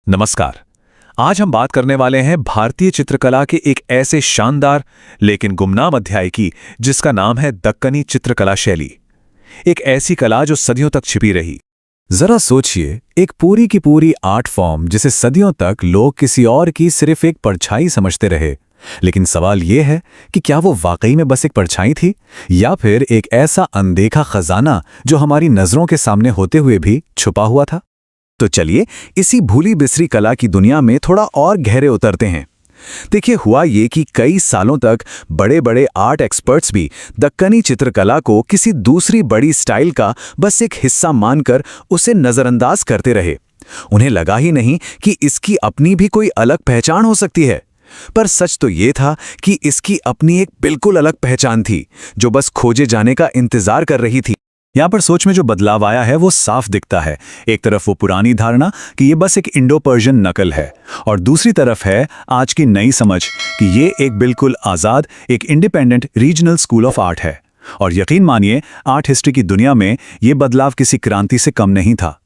नमस्कार। आज हम बात करने वाले हैं भारतीय चित्रकला के एक ऐसे शानदार लेकिन गुमनाम अध्याय की जिसका नाम है दक्कनी चित्रकला शैली। एक ऐसी कला जो सदियों तक छिपी रही। जरा सोचिए, एक पूरी की पूरी आर्ट फॉर्म जिसे सदियों तक लोग किसी और की सिर्फ एक परछाई समझते रहे। लेकिन सवाल यह है कि क्या वो वाकई में बस एक परछाई थी या फिर एक ऐसा अनदेखा खजाना जो हमारी नजरों के सामने होते हुए भी छुपा हुआ था। तो चलिए इसी भूली बिसरी कला की दुनिया में थोड़ा और गहरे उतरते हैं। देखिए, हुआ ये कि कई सालों तक बड़े बड़े आर्ट एक्सपर्ट्स भी दक्कनी चित्रकला को किसी दूसरी बड़ी स्टाइल का बस एक हिस्सा मानकर उसे नजरअंदाज करते रहे। उन्हें लगा ही नहीं कि इसकी अपनी भी कोई अलग पहचान हो सकती है। पर सच तो ये था कि इसकी अपनी एक बिल्कुल अलग पहचान थी जो बस खोजे जाने का इंतजार कर रही थी। यहाँ पर सोच में जो बदलाव आया है वो साफ दिखता है। एक तरफ वो पुरानी धारणा कि ये बस एक इंडो पर्शियन नकल है और दूसरी तरफ है आज की नई समझ कि ये एक बिल्कुल आज़ाद, एक independent regional school of art है। और यकीन मानिए, आर्ट हिस्ट्री की दुनिया में ये बदलाव किसी क्रांति से कम नहीं था।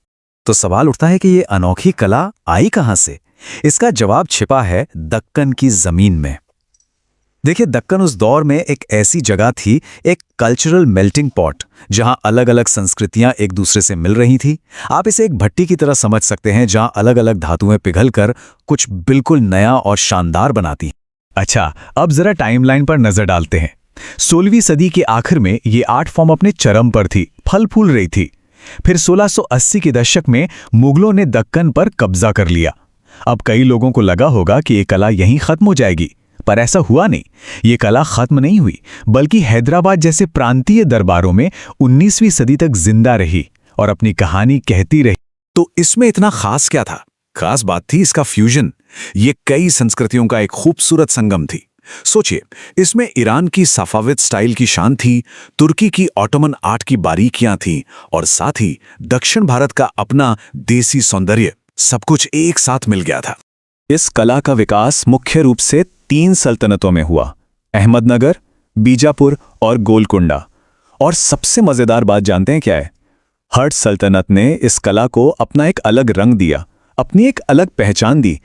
तो सवाल उठता है कि ये अनोखी कला आई कहाँ से? इसका जवाब छिपा है दक्कन की जमीन में। देखिए, दक्कन उस दौर में एक ऐसी जगह थी, एक कल्चरल मेल्टिंग पॉट, जहां अलग अलग संस्कृतियां एक दूसरे से मिल रही थी। आप इसे एक भट्टी की तरह समझ सकते हैं जहां अलग अलग धातुएं पिघलकर कुछ बिल्कुल नया और शानदार बनाती हैं। अच्छा, अब जरा टाइमलाइन पर नजर डालते हैं। 16वीं सदी के आखिर में ये आर्ट फॉर्म अपने चरम पर थी, फल फूल रही थी। फिर 1680 के दशक में मुगलों ने दक्कन पर कब्जा कर लिया। अब कई लोगों को लगा होगा कि ये कला यहीं खत्म हो जाएगी, पर ऐसा हुआ नहीं। ये कला खत्म नहीं हुई, बल्कि हैदराबाद जैसे प्रांतीय दरबारों में 19वीं सदी तक जिंदा रही और अपनी कहानी कहती रही। तो इसमें इतना खास क्या था? खास बात थी इसका फ्यूजन। ये कई संस्कृतियों का एक खूबसूरत संगम थी। सोचिए, इसमें ईरान की सफाविद स्टाइल की शान थी, तुर्की की ऑटोमन आर्ट की बारीकियां थीं और साथ ही दक्षिण भारत का अपना देसी सौंदर्य, सब कुछ एक साथ मिल गया था। इस कला का विकास मुख्य रूप से 3 सल्तनतों में हुआ: अहमदनगर, बीजापुर और गोलकुंडा। और सबसे मजेदार बात जानते हैं क्या है? हर सल्तनत ने इस कला को अपना एक अलग रंग दिया, अपनी एक अलग पहचान दी।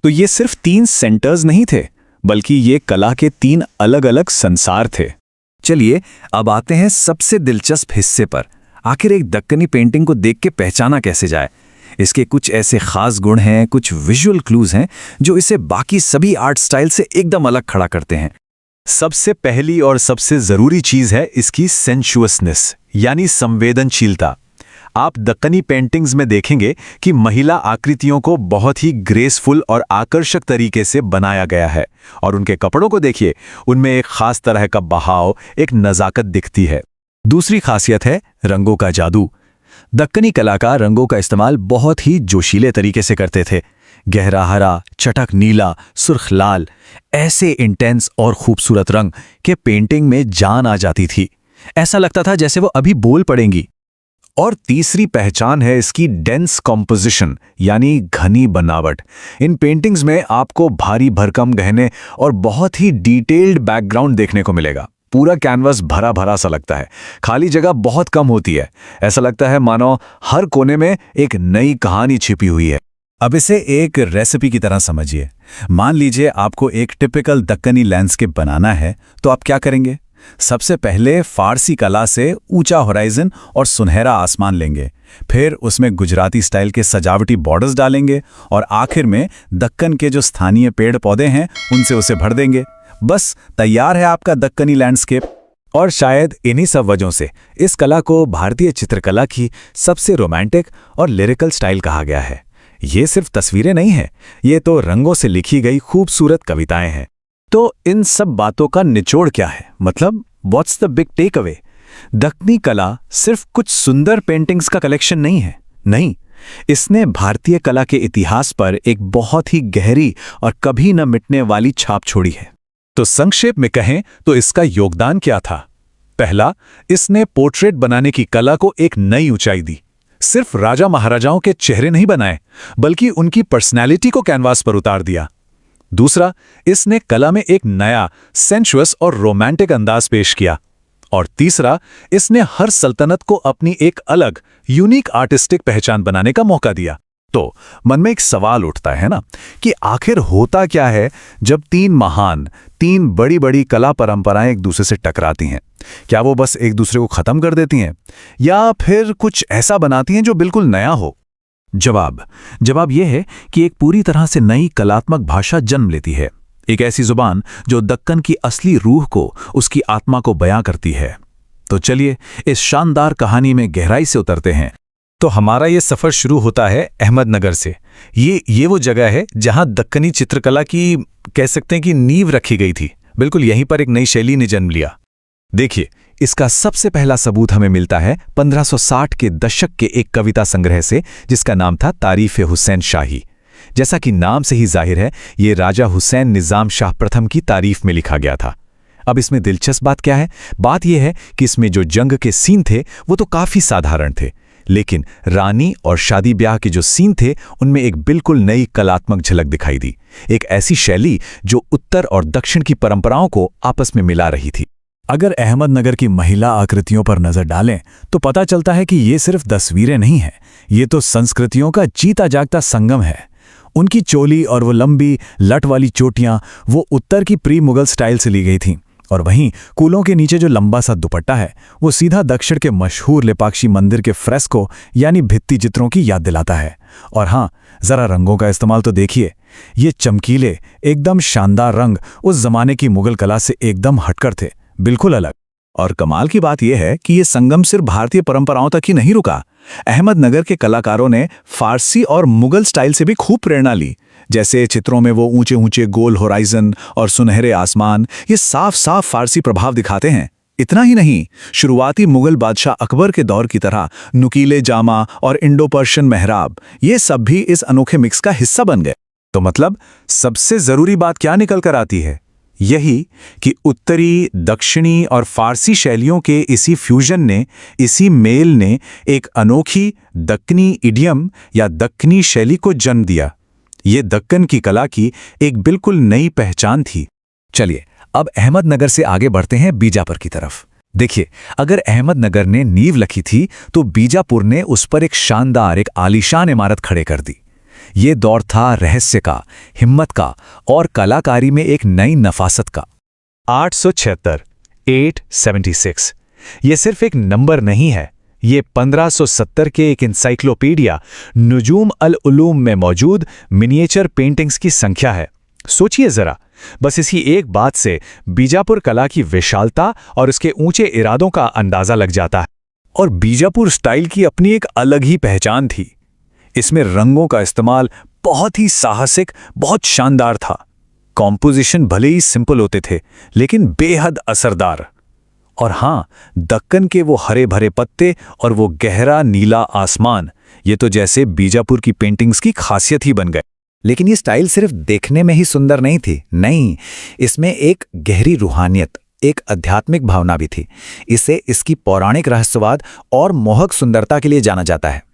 तो ये सिर्फ 3 सेंटर्स नहीं थे, बल्कि ये कला के 3 अलग अलग संसार थे। चलिए अब आते हैं सबसे दिलचस्प हिस्से पर। आखिर एक दक्कनी पेंटिंग को देख के पहचाना कैसे जाए? इसके कुछ ऐसे खास गुण हैं, कुछ विजुअल क्लूज हैं जो इसे बाकी सभी आर्ट स्टाइल से एकदम अलग खड़ा करते हैं। सबसे पहली और सबसे जरूरी चीज है इसकी सेंशुअसनेस, यानी संवेदनशीलता। आप दक्कनी पेंटिंग्स में देखेंगे कि महिला आकृतियों को बहुत ही ग्रेसफुल और आकर्षक तरीके से बनाया गया है और उनके कपड़ों को देखिए, उनमें एक खास तरह का बहाव, एक नजाकत दिखती है। दूसरी खासियत है रंगों का जादू। दक्कनी कलाकार रंगों का इस्तेमाल बहुत ही जोशीले तरीके से करते थे। गहरा हरा, चटक नीला, सुर्ख लाल, ऐसे इंटेंस और खूबसूरत रंग के पेंटिंग में जान आ जाती थी। ऐसा लगता था जैसे वो अभी बोल पड़ेंगी। और तीसरी पहचान है इसकी डेंस कॉम्पोजिशन, यानी घनी बनावट। इन पेंटिंग्स में आपको भारी भरकम गहने और बहुत ही डिटेल्ड बैकग्राउंड देखने को मिलेगा। पूरा कैनवास भरा भरा सा लगता है, खाली जगह बहुत कम होती है। ऐसा लगता है मानो हर कोने में एक नई कहानी छिपी हुई है। अब इसे एक रेसिपी की तरह समझिए। मान लीजिए आपको एक टिपिकल दक्कनी लैंडस्केप बनाना है, तो आप क्या करेंगे? सबसे पहले फारसी कला से ऊंचा होराइजन और सुनहरा आसमान लेंगे, फिर उसमें गुजराती स्टाइल के सजावटी बॉर्डर्स डालेंगे और आखिर में दक्कन के जो स्थानीय पेड़ पौधे हैं उनसे उसे भर देंगे। बस तैयार है आपका दक्कनी लैंडस्केप। और शायद इन्हीं सब वजहों से इस कला को भारतीय चित्रकला की सबसे रोमांटिक और लिरिकल स्टाइल कहा गया है। ये सिर्फ तस्वीरें नहीं हैं, ये तो रंगों से लिखी गई खूबसूरत कविताएं हैं। तो इन सब बातों का निचोड़ क्या है? मतलब what's the big tech away? Deccani कला सिर्फ कुछ सुंदर पेंटिंग्स का कलेक्शन नहीं है। नहीं, इसने भारतीय कला के इतिहास पर एक बहुत ही गहरी और कभी न मिटने वाली छाप छोड़ी है। तो संक्षेप में कहें तो इसका योगदान क्या था? पहला, इसने पोर्ट्रेट बनाने की कला को एक नई ऊंचाई दी। सिर्फ राजा महाराजाओं के चेहरे नहीं बनाए, बल्कि उनकी पर्सनैलिटी को कैनवास पर उतार दिया। दूसरा, इसने कला में एक नया, सेंशुअस और रोमांटिक अंदाज पेश किया। और तीसरा, इसने हर सल्तनत को अपनी एक अलग, यूनिक आर्टिस्टिक पहचान बनाने का मौका दिया। तो मन में एक सवाल उठता है ना कि आखिर होता क्या है जब तीन बड़ी बड़ी कला परंपराएं एक दूसरे से टकराती हैं। क्या वो बस एक दूसरे को खत्म कर देती हैं या फिर कुछ ऐसा बनाती हैं जो बिल्कुल नया हो? जवाब यह है कि एक पूरी तरह से नई कलात्मक भाषा जन्म लेती है, एक ऐसी जुबान जो दक्कन की असली रूह को, उसकी आत्मा को बयां करती है। तो चलिए इस शानदार कहानी में गहराई से उतरते हैं। तो हमारा ये सफ़र शुरू होता है अहमदनगर से। ये वो जगह है जहां दक्कनी चित्रकला की कह सकते हैं कि नींव रखी गई थी। बिल्कुल यहीं पर एक नई शैली ने जन्म लिया। देखिए, इसका सबसे पहला सबूत हमें मिलता है 1560 के दशक के एक कविता संग्रह से, जिसका नाम था तारीफ हुसैन शाही। जैसा कि नाम से ही जाहिर है, ये राजा हुसैन निजाम शाह प्रथम की तारीफ में लिखा गया था। अब इसमें दिलचस्प बात क्या है? बात यह है कि इसमें जो जंग के सीन थे वो तो काफी साधारण थे, लेकिन रानी और शादी ब्याह के जो सीन थे उनमें एक बिल्कुल नई कलात्मक झलक दिखाई दी। एक ऐसी शैली जो उत्तर और दक्षिण की परंपराओं को आपस में मिला रही थी। अगर अहमदनगर की महिला आकृतियों पर नजर डालें तो पता चलता है कि ये सिर्फ तस्वीरें नहीं हैं, ये तो संस्कृतियों का जीता जागता संगम है। उनकी चोली और वो लंबी लट वाली चोटियां वो उत्तर की प्री मुगल स्टाइल से ली गई थीं, और वहीं कूलों के नीचे जो लंबा सा दुपट्टा है वो सीधा दक्षिण के मशहूर लेपाक्षी मंदिर के फ्रेस्को यानी भित्ति चित्रों की याद दिलाता है। और हाँ, जरा रंगों का इस्तेमाल तो देखिए, ये चमकीले एकदम शानदार रंग उस जमाने की मुगल कला से एकदम हटकर थे, बिल्कुल अलग। और कमाल की बात यह है कि ये संगम सिर्फ भारतीय परंपराओं तक ही नहीं रुका। अहमदनगर के कलाकारों ने फारसी और मुगल स्टाइल से भी खूब प्रेरणा ली। जैसे चित्रों में वो ऊंचे ऊंचे गोल होराइजन और सुनहरे आसमान, ये साफ साफ फारसी प्रभाव दिखाते हैं। इतना ही नहीं, शुरुआती मुगल बादशाह अकबर के दौर की तरह नुकीले जामा और इंडो पर्शियन मेहराब, ये सब भी इस अनोखे मिक्स का हिस्सा बन गए। तो मतलब सबसे जरूरी बात क्या निकल कर आती है? यही कि उत्तरी, दक्षिणी और फारसी शैलियों के इसी फ्यूजन ने, इसी मेल ने एक अनोखी दक्कनी इडियम या दक्कनी शैली को जन्म दिया। ये दक्कन की कला की एक बिल्कुल नई पहचान थी। चलिए अब अहमदनगर से आगे बढ़ते हैं बीजापुर की तरफ। देखिए, अगर अहमदनगर ने नींव रखी थी तो बीजापुर ने उस पर एक शानदार, एक आलीशान इमारत खड़े कर दी। ये दौर था रहस्य का, हिम्मत का और कलाकारी में एक नई नफासत का। 876 ये सिर्फ एक नंबर नहीं है, ये 1570 के एक इंसाइक्लोपीडिया नुजूम अल उलूम में मौजूद मिनिएचर पेंटिंग्स की संख्या है। सोचिए जरा, बस इसी एक बात से बीजापुर कला की विशालता और उसके ऊंचे इरादों का अंदाजा लग जाता है। और बीजापुर स्टाइल की अपनी एक अलग ही पहचान थी। इसमें रंगों का इस्तेमाल बहुत ही साहसिक, बहुत शानदार था। कॉम्पोजिशन भले ही सिंपल होते थे लेकिन बेहद असरदार। और हां, दक्कन के वो हरे भरे पत्ते और वो गहरा नीला आसमान, ये तो जैसे बीजापुर की पेंटिंग्स की खासियत ही बन गए। लेकिन ये स्टाइल सिर्फ देखने में ही सुंदर नहीं थी, नहीं, इसमें एक गहरी रूहानियत, एक आध्यात्मिक भावना भी थी। इसे इसकी पौराणिक रहस्यवाद और मोहक सुंदरता के लिए जाना जाता है।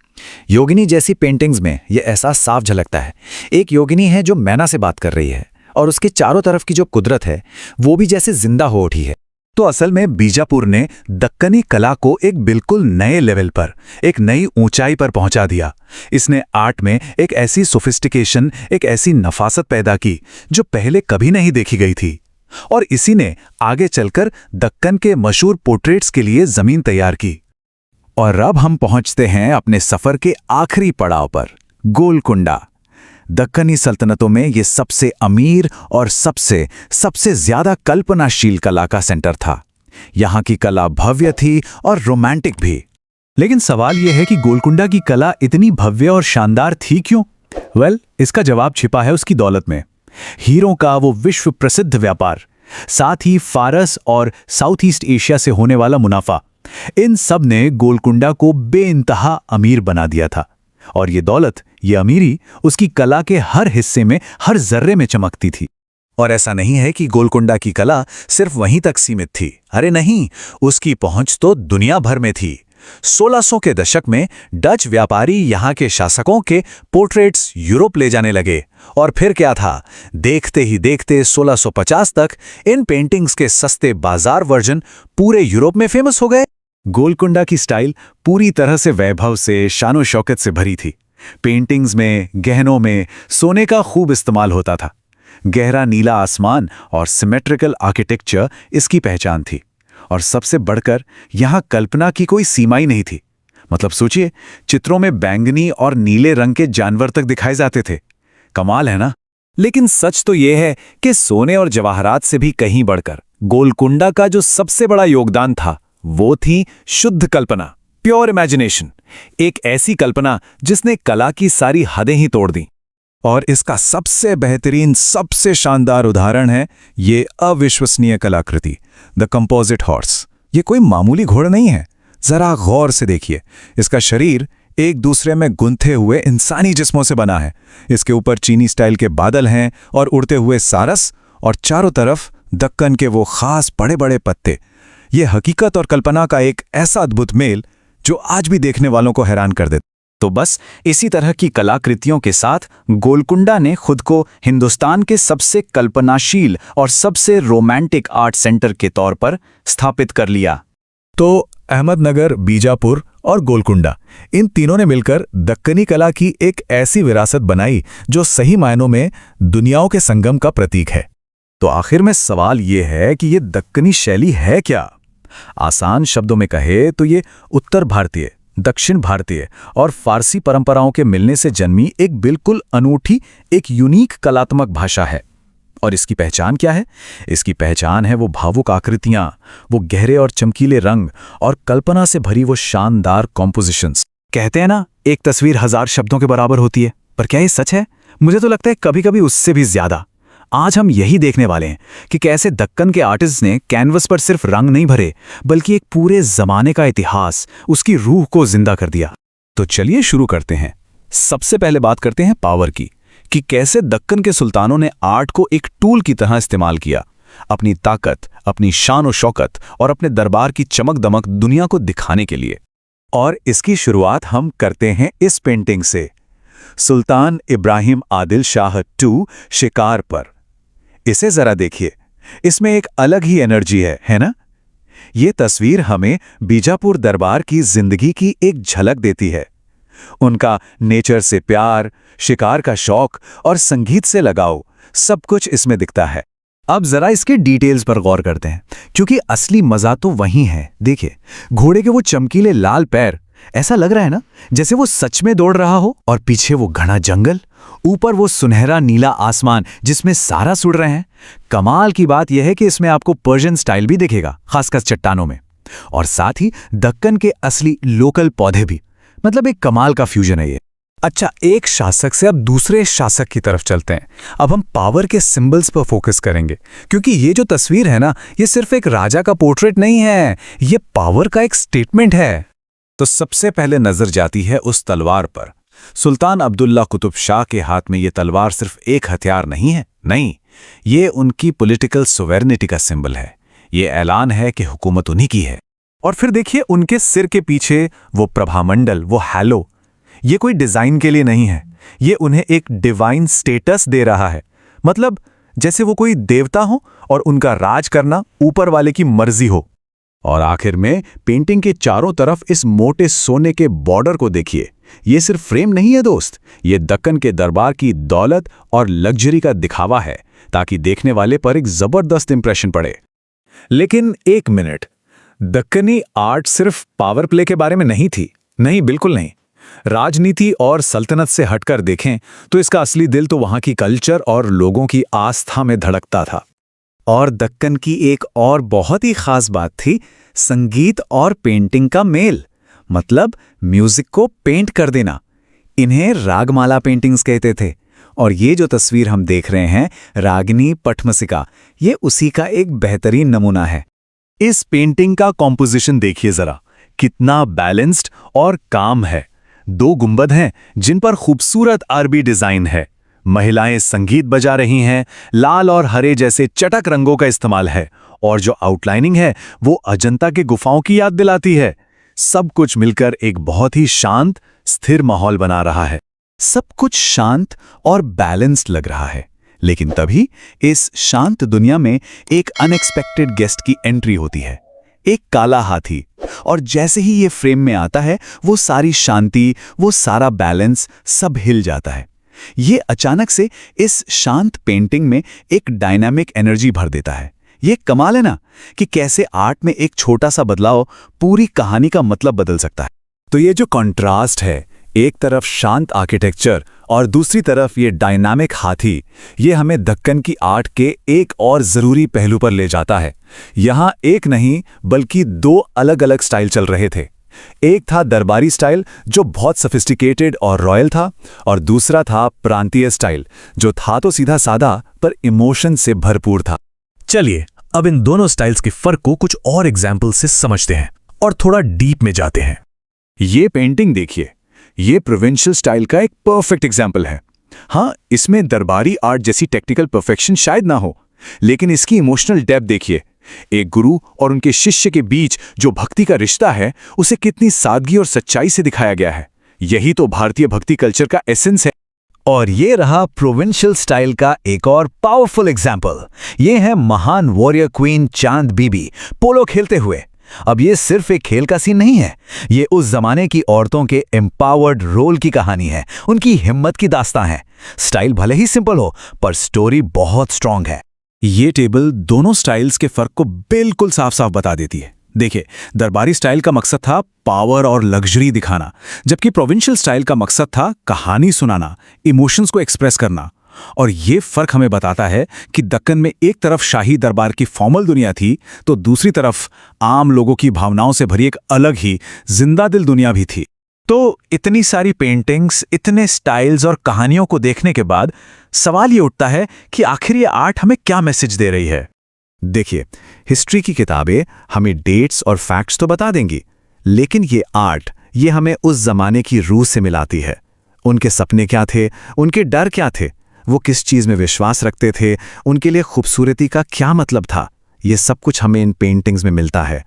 योगिनी जैसी पेंटिंग्स में यह एहसास साफ झलकता है। एक योगिनी है जो मैना से बात कर रही है और उसके चारों तरफ की जो कुदरत है वो भी जैसे जिंदा हो उठी है। तो असल में बीजापुर ने दक्कनी कला को एक बिल्कुल नए लेवल पर, एक नई ऊंचाई पर पहुंचा दिया। इसने आर्ट में एक ऐसी सोफिस्टिकेशन, एक ऐसी नफासत पैदा की जो पहले कभी नहीं देखी गई थी। और इसी ने आगे चलकर दक्कन के मशहूर पोर्ट्रेट्स के लिए जमीन तैयार की। और अब हम पहुंचते हैं अपने सफर के आखिरी पड़ाव पर, गोलकुंडा। दक्कनी सल्तनतों में ये सबसे अमीर और सबसे ज्यादा कल्पनाशील कला का सेंटर था। यहाँ की कला भव्य थी और रोमांटिक भी। लेकिन सवाल यह है कि गोलकुंडा की कला इतनी भव्य और शानदार थी क्यों? इसका जवाब छिपा है उसकी दौलत में। हीरों का वो विश्व प्रसिद्ध व्यापार, साथ ही फारस और साउथ ईस्ट एशिया से होने वाला मुनाफा, इन सब ने गोलकुंडा को बेइंतहा अमीर बना दिया था। और ये दौलत, ये अमीरी उसकी कला के हर हिस्से में, हर जर्रे में चमकती थी। और ऐसा नहीं है कि गोलकुंडा की कला सिर्फ वहीं तक सीमित थी। अरे नहीं, उसकी पहुंच तो दुनिया भर में थी। 1600 के दशक में डच व्यापारी यहाँ के शासकों के पोर्ट्रेट्स यूरोप ले जाने लगे। और फिर क्या था, देखते ही देखते 1650 तक इन पेंटिंग्स के सस्ते बाजार वर्जन पूरे यूरोप में फेमस हो गए। गोलकुंडा की स्टाइल पूरी तरह से वैभव से, शानो शौकत से भरी थी। पेंटिंग्स में, गहनों में सोने का खूब इस्तेमाल होता था। गहरा नीला आसमान और सिमेट्रिकल आर्किटेक्चर इसकी पहचान थी। और सबसे बढ़कर यहां कल्पना की कोई सीमा ही नहीं थी। मतलब सोचिए, चित्रों में बैंगनी और नीले रंग के जानवर तक दिखाए जाते थे। कमाल है ना? लेकिन सच तो यह है कि सोने और जवाहरात से भी कहीं बढ़कर गोलकुंडा का जो सबसे बड़ा योगदान था वो थी शुद्ध कल्पना, प्योर इमेजिनेशन। एक ऐसी कल्पना जिसने कला की सारी हदें ही तोड़ दी। और इसका सबसे बेहतरीन, सबसे शानदार उदाहरण है ये अविश्वसनीय कलाकृति, द कंपोजिट हॉर्स। ये कोई मामूली घोड़ा नहीं है। जरा गौर से देखिए, इसका शरीर एक दूसरे में गुंथे हुए इंसानी जिस्मों से बना है। इसके ऊपर चीनी स्टाइल के बादल हैं और उड़ते हुए सारस, और चारों तरफ दक्कन के वो खास बड़े बड़े पत्ते। ये हकीकत और कल्पना का एक ऐसा अद्भुत मेल जो आज भी देखने वालों को हैरान कर देता। तो बस इसी तरह की कलाकृतियों के साथ गोलकुंडा ने खुद को हिंदुस्तान के सबसे कल्पनाशील और सबसे रोमांटिक आर्ट सेंटर के तौर पर स्थापित कर लिया। तो अहमदनगर, बीजापुर और गोलकुंडा, इन तीनों ने मिलकर दक्कनी कला की एक ऐसी विरासत बनाई जो सही मायनों में दुनियाओं के संगम का प्रतीक है। तो आखिर में सवाल ये है कि ये दक्कनी शैली है क्या? आसान शब्दों में कहे तो ये उत्तर भारतीय, दक्षिण भारतीय और फारसी परंपराओं के मिलने से जन्मी एक बिल्कुल अनूठी, एक यूनिक कलात्मक भाषा है। और इसकी पहचान क्या है? इसकी पहचान है वो भावुक आकृतियां, वो गहरे और चमकीले रंग और कल्पना से भरी वो शानदार कॉम्पोजिशंस। कहते हैं ना, एक तस्वीर 1000 शब्दों के बराबर होती है, पर क्या ये सच है? मुझे तो लगता है कभी-कभी उससे भी ज्यादा। आज हम यही देखने वाले हैं कि कैसे दक्कन के आर्टिस्ट ने कैनवस पर सिर्फ रंग नहीं भरे, बल्कि एक पूरे जमाने का इतिहास, उसकी रूह को जिंदा कर दिया। तो चलिए शुरू करते हैं। सबसे पहले बात करते हैं पावर की, कि कैसे दक्कन के सुल्तानों ने आर्ट को एक टूल की तरह इस्तेमाल किया, अपनी ताकत, अपनी शान और शौकत और अपने दरबार की चमक दमक दुनिया को दिखाने के लिए। और इसकी शुरुआत हम करते हैं इस पेंटिंग से, सुल्तान इब्राहिम आदिल शाह II शिकार पर। इसे जरा देखिए, इसमें एक अलग ही एनर्जी है ना? ये तस्वीर हमें बीजापुर दरबार की जिंदगी की एक झलक देती है। उनका नेचर से प्यार, शिकार का शौक और संगीत से लगाव, सब कुछ इसमें दिखता है। अब जरा इसके डिटेल्स पर गौर करते हैं, क्योंकि असली मजा तो वहीं है। देखिए, घोड़े के वो चमकीले लाल पैर, ऐसा लग रहा है ना जैसे वो सच में दौड़ रहा हो। और पीछे वो घना जंगल, ऊपर वो सुनहरा नीला आसमान जिसमें सारस उड़ रहे हैं। कमाल की बात यह है कि इसमें आपको पर्शियन स्टाइल भी दिखेगा, खासकर चट्टानों में, और साथ ही दक्कन के असली लोकल पौधे भी। मतलब एक कमाल का फ्यूजन है ये। अच्छा, एक शासक से अब दूसरे शासक की तरफ चलते हैं। अब हम पावर के सिंबल्स पर फोकस करेंगे, क्योंकि ये जो तस्वीर है ना, ये सिर्फ एक राजा का पोर्ट्रेट नहीं है, ये पावर का एक स्टेटमेंट है। तो सबसे पहले नजर जाती है उस तलवार पर। सुल्तान अब्दुल्ला कुतुब शाह के हाथ में ये तलवार सिर्फ एक हथियार नहीं है, नहीं, ये उनकी पॉलिटिकल सोवेरेनिटी का सिंबल है। ये ऐलान है कि हुकूमत उन्हीं की है। और फिर देखिए उनके सिर के पीछे वो प्रभामंडल, वो हैलो, ये कोई डिजाइन के लिए नहीं है, ये उन्हें एक डिवाइन स्टेटस दे रहा है। मतलब जैसे वो कोई देवता हो और उनका राज करना ऊपर वाले की मर्जी हो। और आखिर में पेंटिंग के चारों तरफ इस मोटे सोने के बॉर्डर को देखिए। ये सिर्फ फ्रेम नहीं है दोस्त, ये दक्कन के दरबार की दौलत और लग्जरी का दिखावा है, ताकि देखने वाले पर एक जबरदस्त इंप्रेशन पड़े। लेकिन एक मिनट, दक्कनी आर्ट सिर्फ पावर प्ले के बारे में नहीं थी। नहीं, बिल्कुल नहीं। राजनीति और सल्तनत से हटकर देखें तो इसका असली दिल तो वहां की कल्चर और लोगों की आस्था में धड़कता था। और दक्कन की एक और बहुत ही खास बात थी संगीत और पेंटिंग का मेल, मतलब म्यूजिक को पेंट कर देना। इन्हें रागमाला पेंटिंग्स कहते थे। और ये जो तस्वीर हम देख रहे हैं, रागिनी पट्टमसिका, ये उसी का एक बेहतरीन नमूना है। इस पेंटिंग का कॉम्पोजिशन देखिए जरा, कितना बैलेंस्ड और काम है। 2 गुंबद हैं जिन पर खूबसूरत अरबी डिजाइन है। महिलाएं संगीत बजा रही हैं, लाल और हरे जैसे चटक रंगों का इस्तेमाल है, और जो आउटलाइनिंग है वो अजंता के गुफाओं की याद दिलाती है। सब कुछ मिलकर एक बहुत ही शांत, स्थिर माहौल बना रहा है। सब कुछ शांत और बैलेंस्ड लग रहा है। लेकिन तभी इस शांत दुनिया में एक अनएक्सपेक्टेड गेस्ट की एंट्री होती है। एक काला हाथी, और जैसे ही ये फ्रेम में आता है वो सारी शांति, वो सारा बैलेंस सब हिल जाता है। ये अचानक से इस शांत पेंटिंग में एक डायनामिक एनर्जी भर देता है। ये कमाल है ना कि कैसे आर्ट में एक छोटा सा बदलाव पूरी कहानी का मतलब बदल सकता है। तो ये जो कॉन्ट्रास्ट है, एक तरफ शांत आर्किटेक्चर और दूसरी तरफ ये डायनामिक हाथी, ये हमें दक्कन की आर्ट के एक और जरूरी पहलू पर ले जाता है। यहाँ एक नहीं बल्कि दो अलग अलग स्टाइल चल रहे थे। एक था दरबारी स्टाइल जो बहुत सोफिस्टिकेटेड और रॉयल था, और दूसरा था प्रांतीय स्टाइल जो था तो सीधा साधा पर इमोशन से भरपूर था। चलिए अब इन दोनों स्टाइल्स के फर्क को कुछ और एग्जाम्पल से समझते हैं और थोड़ा डीप में जाते हैं। ये पेंटिंग देखिए, ये प्रोविंशियल स्टाइल का एक परफेक्ट एग्जाम्पल है। हाँ, इसमें दरबारी आर्ट जैसी टेक्निकल परफेक्शन शायद ना हो, लेकिन इसकी इमोशनल डेप्थ देखिए। एक गुरु और उनके शिष्य के बीच जो भक्ति का रिश्ता है, उसे कितनी सादगी और सच्चाई से दिखाया गया है। यही तो भारतीय भक्ति कल्चर का एसेंस है। और ये रहा प्रोविंशियल स्टाइल का एक और पावरफुल एग्जाम्पल। ये है महान वॉरियर क्वीन चांद बीबी पोलो खेलते हुए। अब ये सिर्फ एक खेल का सीन नहीं है, ये उस जमाने की औरतों के एम्पावर्ड रोल की कहानी है, उनकी हिम्मत की दास्तां है। स्टाइल भले ही सिंपल हो पर स्टोरी बहुत स्ट्रांग है। ये टेबल दोनों स्टाइल्स के फर्क को बिल्कुल साफ साफ बता देती है। देखिए, दरबारी स्टाइल का मकसद था पावर और लग्जरी दिखाना, जबकि प्रोविंशियल स्टाइल का मकसद था कहानी सुनाना, इमोशंस को एक्सप्रेस करना। और ये फर्क हमें बताता है कि दक्कन में एक तरफ शाही दरबार की फॉर्मल दुनिया थी, तो दूसरी तरफ आम लोगों की भावनाओं से भरी एक अलग ही जिंदा दिल दुनिया भी थी। तो इतनी सारी पेंटिंग्स, इतने स्टाइल्स और कहानियों को देखने के बाद सवाल ये उठता है कि आखिर ये आर्ट हमें क्या मैसेज दे रही है। देखिए, हिस्ट्री की किताबें हमें डेट्स और फैक्ट्स तो बता देंगी, लेकिन ये आर्ट ये हमें उस जमाने की रूह से मिलाती है। उनके सपने क्या थे, उनके डर क्या थे, वो किस चीज में विश्वास रखते थे, उनके लिए खूबसूरती का क्या मतलब था, ये सब कुछ हमें इन पेंटिंग्स में मिलता है।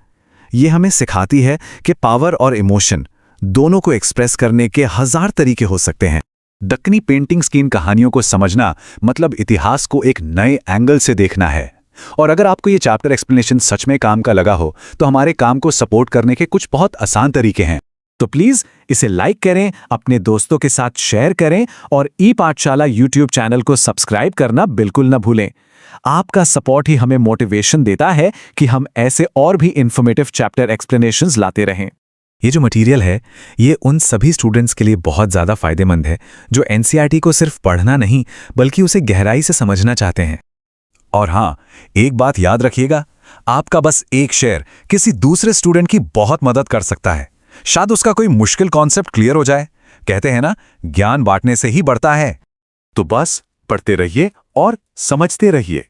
ये हमें सिखाती है कि पावर और इमोशन दोनों को एक्सप्रेस करने के हजार तरीके हो सकते हैं। दक्कनी पेंटिंग्स की इन कहानियों को समझना मतलब इतिहास को एक नए एंगल से देखना है। और अगर आपको ये चैप्टर एक्सप्लेनेशन सच में काम का लगा हो, तो हमारे काम को सपोर्ट करने के कुछ बहुत आसान तरीके हैं। तो प्लीज इसे लाइक करें, अपने दोस्तों के साथ शेयर करें और ई पाठशाला यूट्यूब चैनल को सब्सक्राइब करना बिल्कुल न भूलें। आपका सपोर्ट ही हमें मोटिवेशन देता है कि हम ऐसे और भी इंफॉर्मेटिव चैप्टर एक्सप्लेनेशंस लाते रहें। ये जो मटेरियल है, ये उन सभी स्टूडेंट्स के लिए बहुत ज़्यादा फायदेमंद है जो एनसीईआरटी को सिर्फ पढ़ना नहीं बल्कि उसे गहराई से समझना चाहते हैं। और हाँ, एक बात याद रखिएगा, आपका बस एक शेयर किसी दूसरे स्टूडेंट की बहुत मदद कर सकता है। शायद उसका कोई मुश्किल कॉन्सेप्ट क्लियर हो जाए। कहते हैं ना, ज्ञान बांटने से ही बढ़ता है। तो बस पढ़ते रहिए और समझते रहिए।